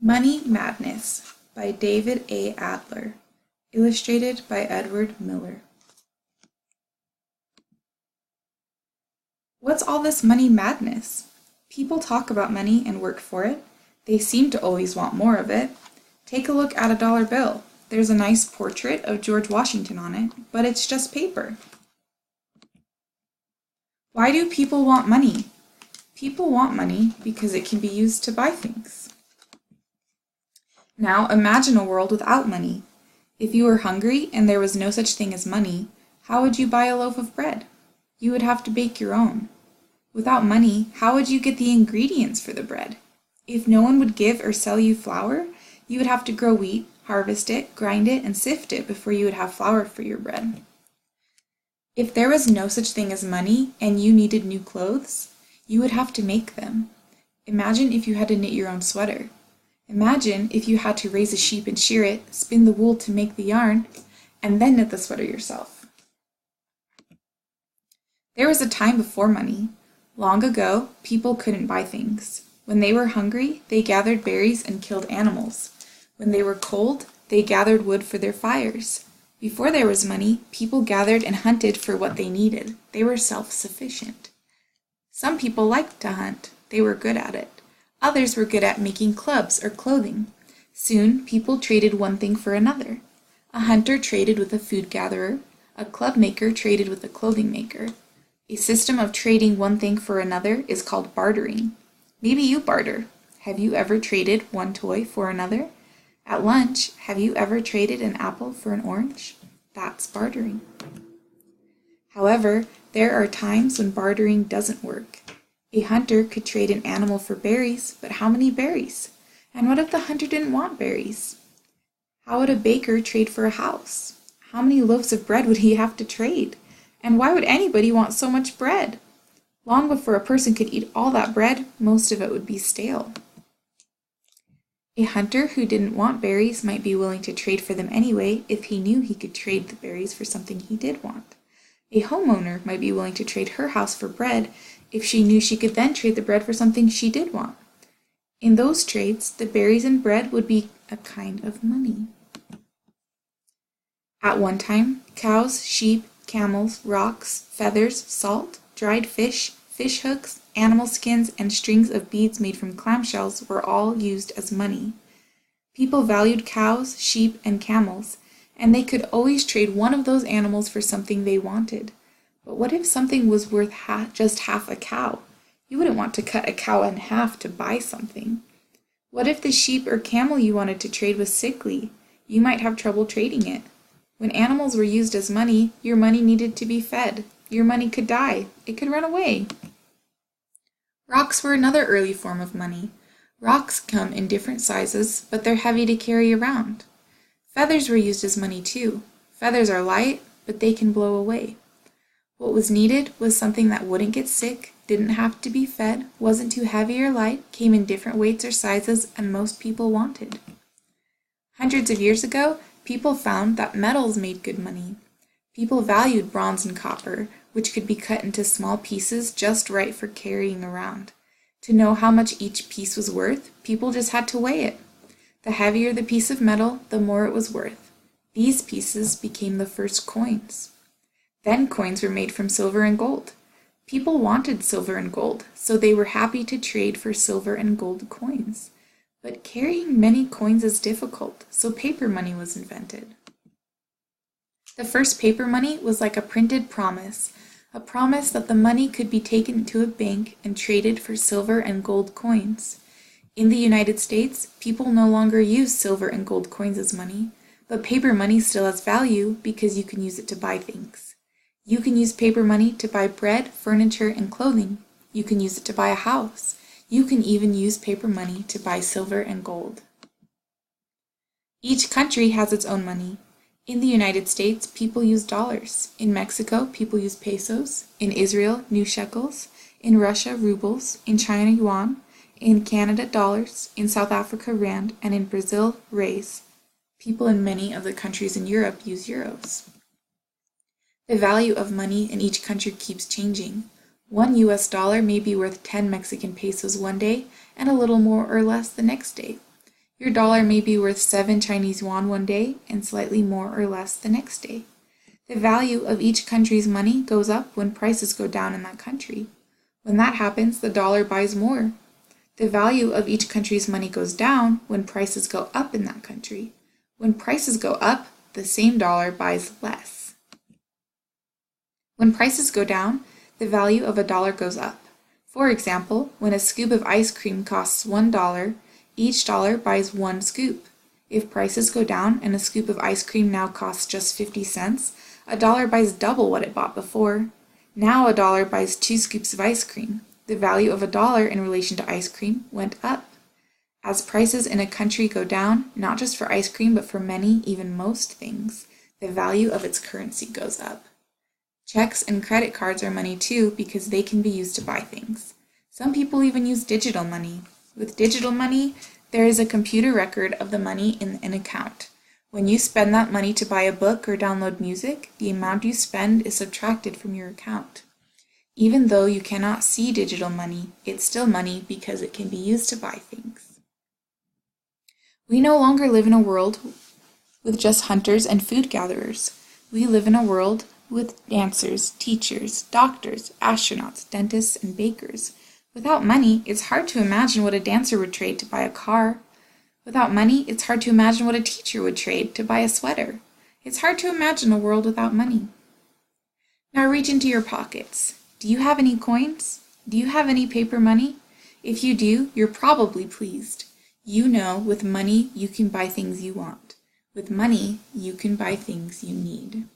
Money Madness by David A. Adler. Illustrated by Edward Miller. What's all this money madness? People talk about money and work for it. They seem to always want more of it. Take a look at a dollar bill. There's a nice portrait of George Washington on it, but it's just paper. Why do people want money? People want money because it can be used to buy things. Now imagine a world without money. If you were hungry and there was no such thing as money, how would you buy a loaf of bread? You would have to bake your own. Without money, how would you get the ingredients for the bread? If no one would give or sell you flour, you would have to grow wheat, harvest it, grind it, and sift it before you would have flour for your bread. If there was no such thing as money and you needed new clothes, you would have to make them. Imagine if you had to knit your own sweater. Imagine if you had to raise a sheep and shear it, spin the wool to make the yarn, and then knit the sweater yourself. There was a time before money. Long ago, people couldn't buy things. When they were hungry, they gathered berries and killed animals. When they were cold, they gathered wood for their fires. Before there was money, people gathered and hunted for what they needed. They were self-sufficient. Some people liked to hunt. They were good at it. Others were good at making clubs or clothing. Soon, people traded one thing for another. A hunter traded with a food gatherer. A club maker traded with a clothing maker. A system of trading one thing for another is called bartering. Maybe you barter. Have you ever traded one toy for another? At lunch, have you ever traded an apple for an orange? That's bartering. However, there are times when bartering doesn't work. A hunter could trade an animal for berries, but how many berries? And what if the hunter didn't want berries? How would a baker trade for a house? How many loaves of bread would he have to trade? And why would anybody want so much bread? Long before a person could eat all that bread, most of it would be stale. A hunter who didn't want berries might be willing to trade for them anyway if he knew he could trade the berries for something he did want. A homeowner might be willing to trade her house for bread if she knew she could then trade the bread for something she did want. In those trades, the berries and bread would be a kind of money. At one time, cows, sheep, camels, rocks, feathers, salt, dried fish hooks, animal skins, and strings of beads made from clamshells were all used as money. People valued cows, sheep, and camels, and they could always trade one of those animals for something they wanted. But what if something was worth just half a cow? You wouldn't want to cut a cow in half to buy something. What if the sheep or camel you wanted to trade was sickly? You might have trouble trading it. When animals were used as money, your money needed to be fed. Your money could die. It could run away. Rocks were another early form of money. Rocks come in different sizes, but they're heavy to carry around. Feathers were used as money too. Feathers are light, but they can blow away. What was needed was something that wouldn't get sick, didn't have to be fed, wasn't too heavy or light, came in different weights or sizes, and most people wanted. Hundreds of years ago, people found that metals made good money. People valued bronze and copper, which could be cut into small pieces just right for carrying around. To know how much each piece was worth, people just had to weigh it. The heavier the piece of metal, the more it was worth. These pieces became the first coins. Then coins were made from silver and gold. People wanted silver and gold, so they were happy to trade for silver and gold coins. But carrying many coins is difficult, so paper money was invented. The first paper money was like a printed promise, a promise that the money could be taken to a bank and traded for silver and gold coins. In the United States, people no longer use silver and gold coins as money, but paper money still has value because you can use it to buy things. You can use paper money to buy bread, furniture, and clothing. You can use it to buy a house. You can even use paper money to buy silver and gold. Each country has its own money. In the United States, people use dollars. In Mexico, people use pesos. In Israel, new shekels. In Russia, rubles. In China, yuan. In Canada, dollars. In South Africa, rand. And in Brazil, reais. People in many of the countries in Europe use euros. The value of money in each country keeps changing. $1 US may be worth 10 Mexican pesos one day and a little more or less the next day. Your dollar may be worth 7 Chinese yuan one day and slightly more or less the next day. The value of each country's money goes up when prices go down in that country. When that happens, the dollar buys more. The value of each country's money goes down when prices go up in that country. When prices go up, the same dollar buys less. When prices go down, the value of a dollar goes up. For example, when a scoop of ice cream costs $1, each dollar buys 1 scoop. If prices go down and a scoop of ice cream now costs just 50 cents, a dollar buys double what it bought before. Now a dollar buys 2 scoops of ice cream. The value of a dollar in relation to ice cream went up. As prices in a country go down, not just for ice cream but for many, even most things, the value of its currency goes up. Checks and credit cards are money too because they can be used to buy things. Some people even use digital money. With digital money, there is a computer record of the money in an account. When you spend that money to buy a book or download music, the amount you spend is subtracted from your account. Even though you cannot see digital money, it's still money because it can be used to buy things. We no longer live in a world with just hunters and food gatherers. We live in a world with dancers, teachers, doctors, astronauts, dentists, and bakers. Without money, it's hard to imagine what a dancer would trade to buy a car. Without money, it's hard to imagine what a teacher would trade to buy a sweater. It's hard to imagine a world without money. Now reach into your pockets. Do you have any coins? Do you have any paper money? If you do, you're probably pleased. You know with money you can buy things you want. With money, you can buy things you need.